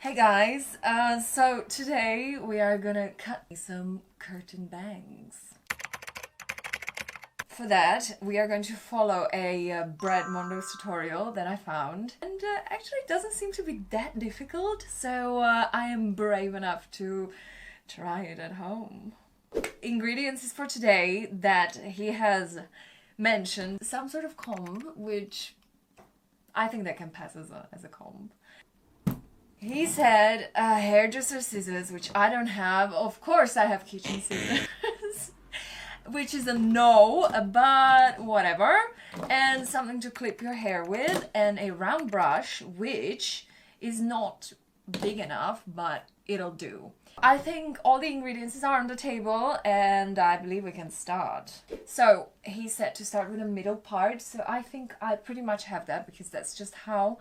Hey guys, so today we are gonna cut some curtain bangs. For that, we are going to follow a bread Mondo tutorial that I found. And actually it doesn't seem to be that difficult, so I am brave enough to try it at home. Ingredients is for today that he has mentioned some sort of comb, which I think that can pass as a comb. He said hairdresser scissors, which I don't have. Of course I have kitchen scissors, which is a no, but whatever. And something to clip your hair with, and a round brush, which is not big enough, but it'll do. I think all the ingredients are on the table, and I believe we can start. So he said to start with the middle part, so I think I pretty much have that because that's just how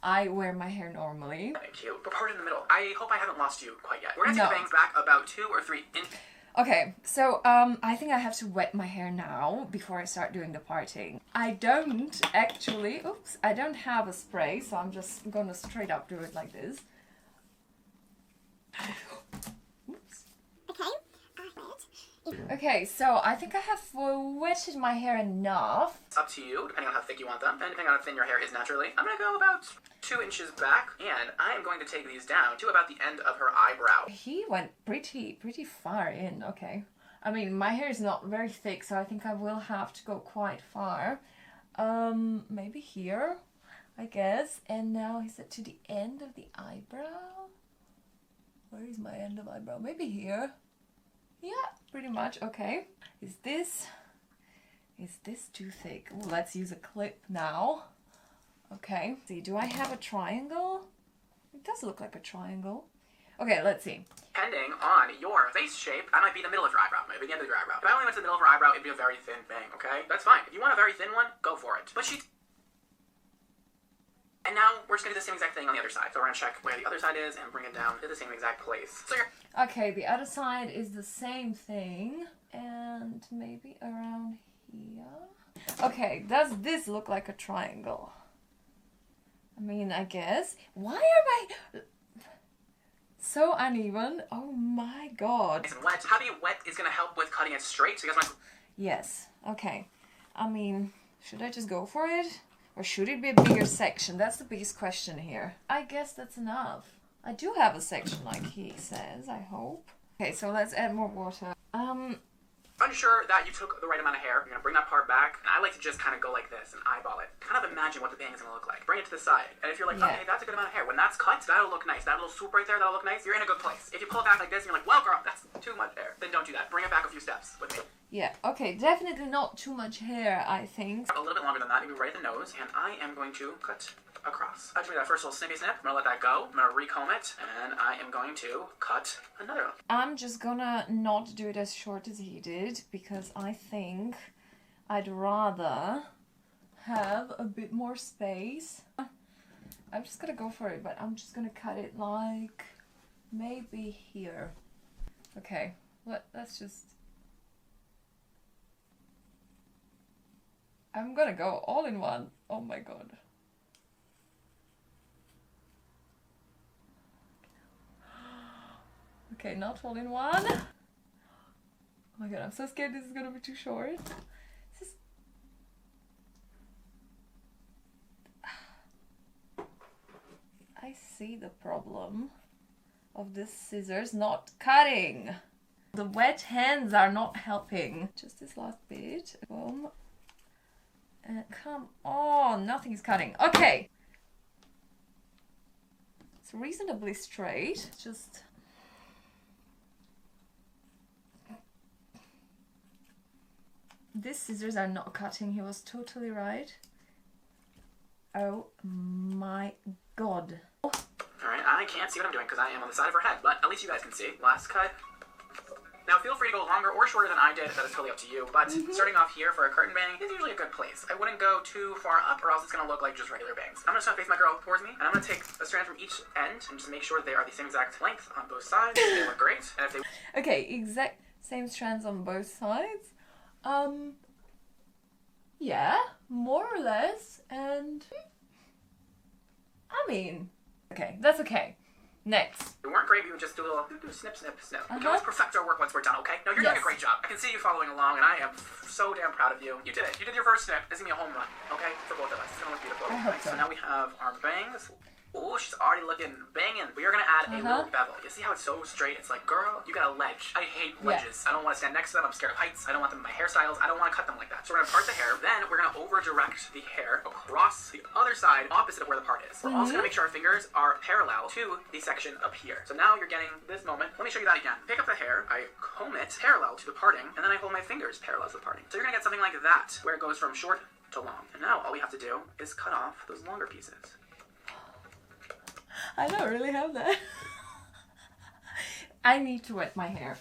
I wear my hair normally. Thank you. But part in the middle. I hope I haven't lost you quite yet. We're gonna take the bangs back about 2 or 3 inches. Okay, so I think I have to wet my hair now before I start doing the parting. I don't actually, oops, I don't have a spray, so I'm just gonna straight up do it like this. Oops. Okay, so I think I have wetted my hair enough. It's up to you, depending on how thick you want them, and depending on how thin your hair is naturally. I'm gonna go about 2 inches back, and I am going to take these down to about the end of her eyebrow. He went pretty far in, okay. I mean, my hair is not very thick, so I think I will have to go quite far. Maybe here, I guess. And now he said to the end of the eyebrow. Where is my end of eyebrow? Maybe here. Yeah, pretty much, okay. Is this too thick? Ooh, let's use a clip now. Okay, see, do I have a triangle? It does look like a triangle. Okay, let's see. Depending on your face shape, that might be the middle of your eyebrow, maybe the end of your eyebrow. If I only went to the middle of her eyebrow, it'd be a very thin bang, okay? That's fine. If you want a very thin one, go for it. But and now we're just gonna do the same exact thing on the other side. So we're gonna check where the other side is and bring it down to the same exact place. So okay, the other side is the same thing. And maybe around here. Okay, does this look like a triangle? I mean, I guess. Why are my... so uneven? Oh my god. Nice and wet. Having it wet is gonna help with cutting it straight. So you guys want... Yes, okay. I mean, should I just go for it? Or should it be a bigger section? That's the biggest question here. I guess that's enough. I do have a section like he says, I hope. Okay, so let's add more water. Unsure that you took the right amount of hair, you're gonna bring that part back, and I like to just kind of go like this and eyeball it. Kind of imagine what the bang is gonna look like. Bring it to the side, and if you're like, okay, that's a good amount of hair, when that's cut, that'll look nice. That little swoop right there, that'll look nice. You're in a good place. If you pull it back like this, and you're like, well, girl, that's too much hair, then don't do that. Bring it back a few steps with me. Yeah, okay, definitely not too much hair, I think. A little bit longer than that, maybe right at the nose, and I am going to cut across. After that first little snippy snip, I'm gonna let that go. I'm gonna recomb it, and I am going to cut another one. I'm just gonna not do it as short as he did, because I think I'd rather have a bit more space. I'm just gonna go for it, but I'm just gonna cut it like maybe here. Okay, let's just... I'm gonna go all in one. Oh my god. Okay, not all in one. Oh my god, I'm so scared this is gonna be too short. This is... I see the problem of this scissors not cutting. The wet hands are not helping. Just this last bit. Boom. And come on, nothing is cutting. Okay. It's reasonably straight. Just... these scissors are not cutting. He was totally right. Oh my god. Alright, I can't see what I'm doing because I am on the side of her head, but at least you guys can see. Last cut. Now feel free to go longer or shorter than I did, that is totally up to you, but starting off here for a curtain bang is usually a good place. I wouldn't go too far up or else it's going to look like just regular bangs. I'm going to face my girl towards me, and I'm going to take a strand from each end and just make sure they are the same exact length on both sides. They look great. And if they... Okay, exact same strands on both sides. Yeah, more or less, and I mean, okay, that's okay. Next. It weren't great, we would just do a little snip, snip, snip. We can always perfect our work once we're done, okay? No, you're doing a great job. I can see you following along, and I am so damn proud of you. You did it. You did your first snip. This is gonna be a home run, okay? For both of us. It's gonna look beautiful. I hope so. So now we have our bangs. Oh, she's already looking banging. We are gonna add a little bevel. You see how it's so straight? It's like, girl, you got a ledge. I hate ledges. I don't want to stand next to them. I'm scared of heights. I don't want them in my hairstyles. I don't want to cut them like that. So we're gonna part the hair. Then we're gonna over direct the hair across the other side, opposite of where the part is. We're also gonna make sure our fingers are parallel to the section up here. So now you're getting this moment. Let me show you that again. Pick up the hair. I comb it parallel to the parting, and then I hold my fingers parallel to the parting. So you're gonna get something like that, where it goes from short to long. And now all we have to do is cut off those longer pieces. I don't really have that. I need to wet my hair.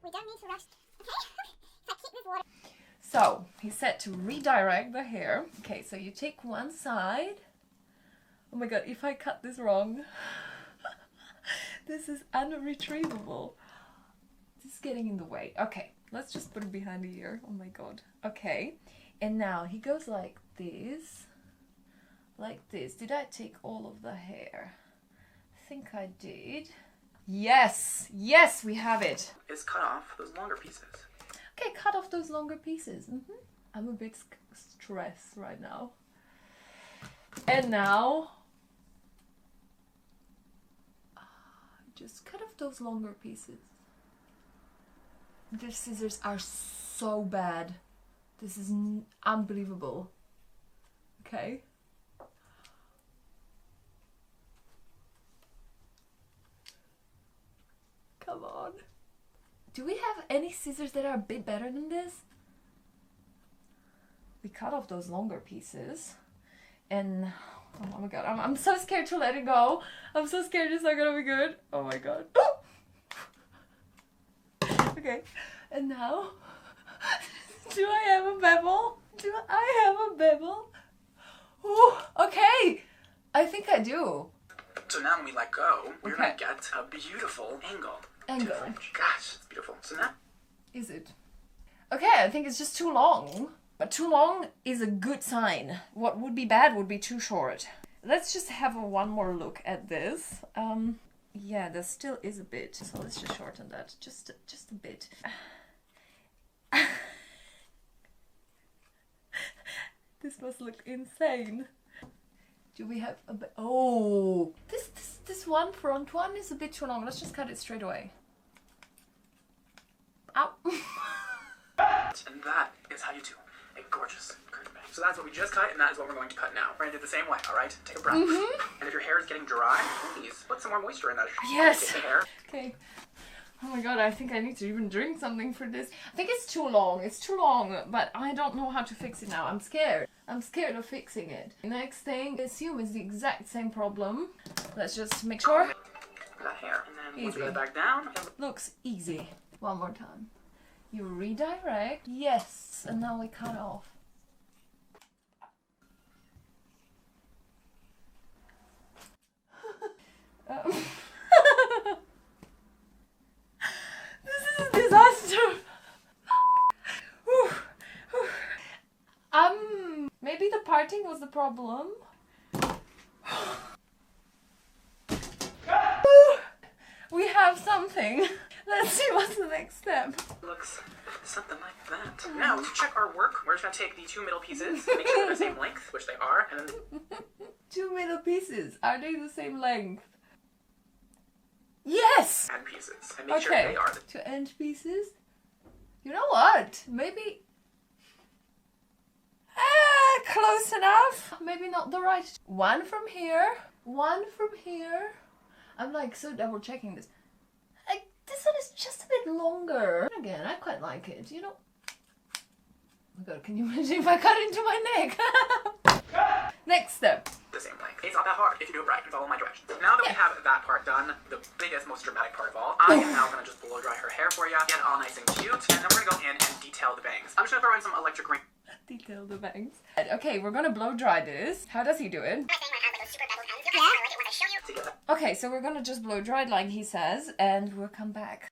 We don't need to rush. Okay? I keep this water. So, he said to redirect the hair. Okay, so you take one side. Oh my god, if I cut this wrong, this is unretrievable. This is getting in the way. Okay, let's just put it behind the ear. Oh my god. Okay, and now he goes like this. Like this. Did I take all of the hair? I think I did. Yes! Yes, we have it! Is cut off those longer pieces. Okay, cut off those longer pieces. I'm a bit stressed right now. And now... just cut off those longer pieces. The scissors are so bad. This is unbelievable. Okay. Come on. Do we have any scissors that are a bit better than this? We cut off those longer pieces. And, oh my god, I'm so scared to let it go. I'm so scared it's not gonna be good. Oh my god. Okay, and now, do I have a bevel? Do I have a bevel? Ooh, okay, I think I do. So now when we let go, we're gonna get a beautiful angle. Gosh, it's beautiful. So now... Is it? Okay, I think it's just too long. But too long is a good sign. What would be bad would be too short. Let's just have one more look at this. Yeah, there still is a bit. So let's just shorten that. Just a bit. This must look insane. Do we have a bit? Oh, this one front one is a bit too long. Let's just cut it straight away. Ow. And that is how you do a gorgeous curtain bang. So that's what we just cut, and that is what we're going to cut now. We're going to do it the same way, all right? Take a breath. And if your hair is getting dry, please put some more moisture in that. Yes. Hair. Okay. Oh my god, I think I need to even drink something for this. I think it's too long. It's too long, but I don't know how to fix it now. I'm scared. I'm scared of fixing it. Next thing, I assume is the exact same problem. Let's just make sure. That hair. And then once we get it back down. Looks easy. One more time. You redirect. Yes. And now we cut off. This is a disaster. Maybe the parting was the problem. We have something. Let's see what's the next step. Looks something like that. Now, to check our work, we're just going to take the two middle pieces, make sure they're the same length, which they are, and then... Two middle pieces. Are they the same length? Yes! End pieces, and make sure they are. Two end pieces. You know what? Maybe... close enough. Maybe not the right. One from here. One from here. I'm like so double checking this. This one is just a bit longer. Again, I quite like it, you know. Oh my god, can you imagine if I cut into my neck? Next step. The same length. It's not that hard if you do it right and follow my directions. Now that we have that part done, the biggest, most dramatic part of all, I am now going to just blow dry her hair for you, get it all nice and cute, and then we're going to go in and detail the bangs. I'm just going to throw in some electric ring. Detail the bangs. Okay, we're gonna blow dry this. How does he do it? Okay, so we're gonna just blow dry it like he says, and we'll come back.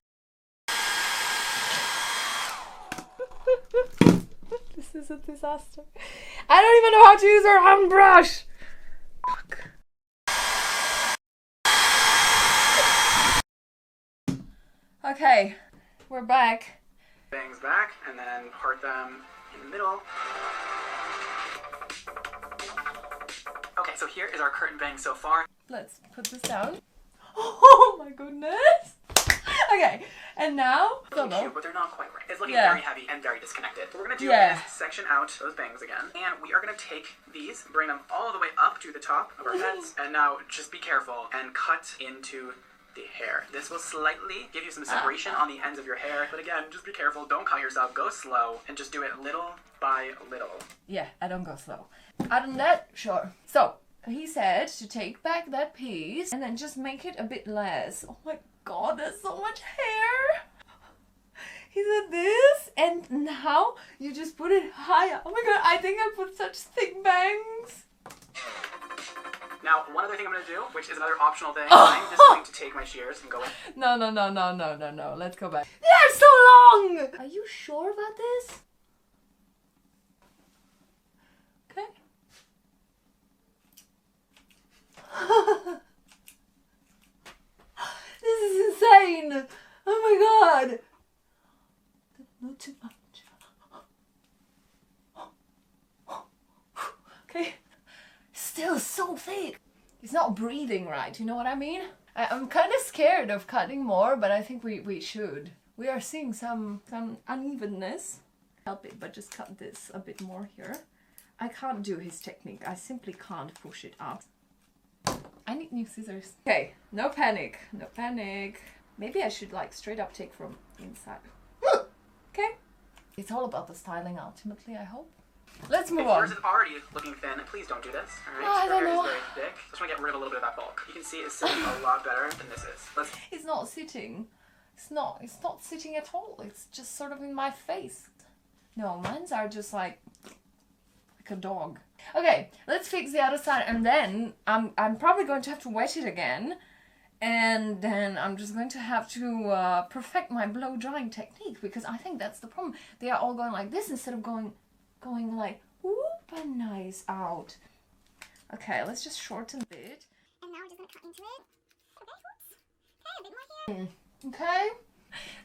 This is a disaster. I don't even know how to use our hand brush. Fuck. Okay, we're back. Bangs back, and then part them in the middle. Okay, so here is our curtain bang so far. Let's put this down. Oh my goodness. Okay, and now... Really cute, but they're not quite right. It's looking Yeah. very heavy and very disconnected. What we're going to do Yeah. is section out those bangs again. And we are going to take these, bring them all the way up to the top of our heads. And now just be careful and cut into the hair. This will slightly give you some separation on the ends of your hair. But again, just be careful. Don't cut yourself. Go slow and just do it little by little. Yeah, I don't go slow. Other than that, sure. So, he said to take back that piece and then just make it a bit less. Oh my god, there's so much hair! He said this, and now you just put it higher. Oh my god, I think I put such thick bangs. Now, one other thing I'm going to do, which is another optional thing, I'm just going to take my shears and go in. No. Let's go back. They're so long! Are you sure about this? Okay. This is insane! Oh my god! Not too much. Okay. Still so thick. It's not breathing right, you know what I mean? I'm kind of scared of cutting more, but I think we should. We are seeing some unevenness. Help it, but just cut this a bit more here. I can't do his technique. I simply can't push it up. I need new scissors. Okay, no panic. No panic. Maybe I should like straight up take from inside. Okay. It's all about the styling ultimately, I hope. Let's move If on. yours is already looking thin, please don't do this. Alright, I your don't hair know. is very thick. Just want to get rid of a little bit of that bulk. You can see it's sitting a lot better than this is. Let's It's not sitting. It's not sitting at all. It's just sort of in my face. No, mine's are just like a dog. Okay, let's fix the other side, and then I'm probably going to have to wet it again, and then I'm just going to have to perfect my blow drying technique, because I think that's the problem. They are all going like this instead of going like whoop and nice out. Okay, let's just shorten a bit. And now we're just gonna cut into it. Okay, whoops. Okay, a bit more here. Okay,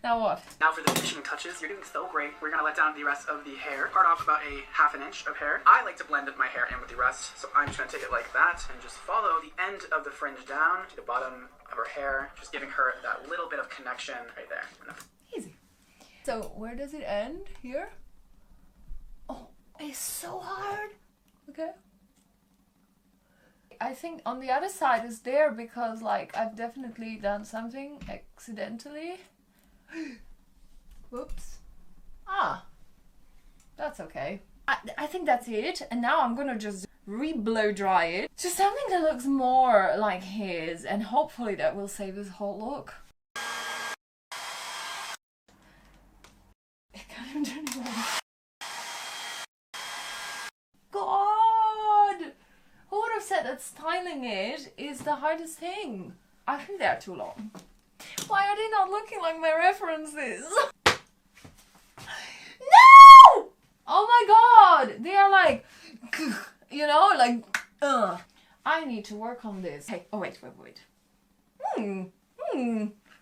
now what? Now for the finishing touches, you're doing so great. We're going to let down the rest of the hair. Part off about a ½ an inch of hair. I like to blend my hair in with the rest, so I'm just going to take it like that and just follow the end of the fringe down to the bottom of her hair, just giving her that little bit of connection right there. Easy. So where does it end? Here? Oh, it's so hard. Okay. I think on the other side is there because like I've definitely done something accidentally. Whoops. Ah, that's okay. I think that's it. And now I'm gonna just re-blow dry it to something that looks more like his, and hopefully that will save his whole look. It can't even turn it on. God! Who would have said that styling it is the hardest thing? I think they're too long. Why are they not looking like my references? No! Oh my god! They are like, you know, like, I need to work on this. Hey, oh wait.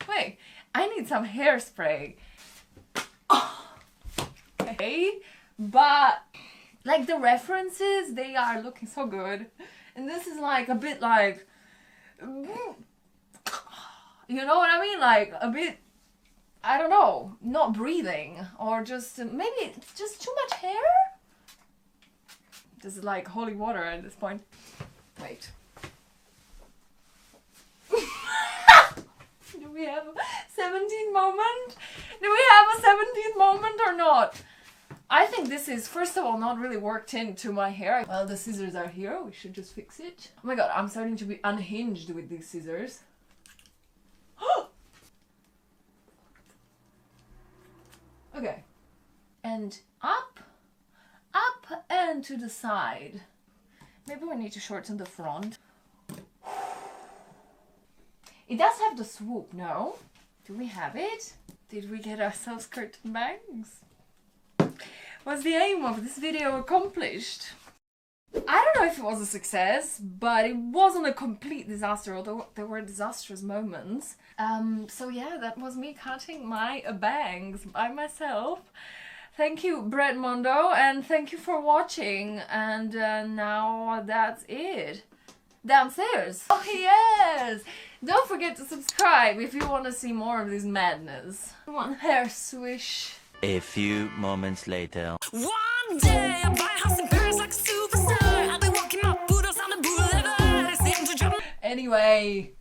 Wait, I need some hairspray. Okay, but like the references, they are looking so good. And this is like a bit like, you know what I mean? Like a bit, I don't know, not breathing, or just maybe it's just too much hair. This is like holy water at this point. Wait. Do we have a 17th moment? Do we have a 17th moment or not? I think this is, first of all, not really worked into my hair. Well, the scissors are here. We should just fix it. Oh my god, I'm starting to be unhinged with these scissors. Okay. And up, and to the side. Maybe we need to shorten the front. It does have the swoop, no? Do we have it? Did we get ourselves curtain bangs? Was the aim of this video accomplished? I don't know if it was a success, but it wasn't a complete disaster, although there were disastrous moments. So yeah, that was me cutting my bangs by myself. Thank you, Bread Mondo, and thank you for watching. And now that's it. Downstairs. Oh yes! Don't forget to subscribe if you want to see more of this madness. One hair swish. A few moments later. One day I'll buy a house in Paris like a superstar. I'll be walking my poodles on the boulevard. Anyway,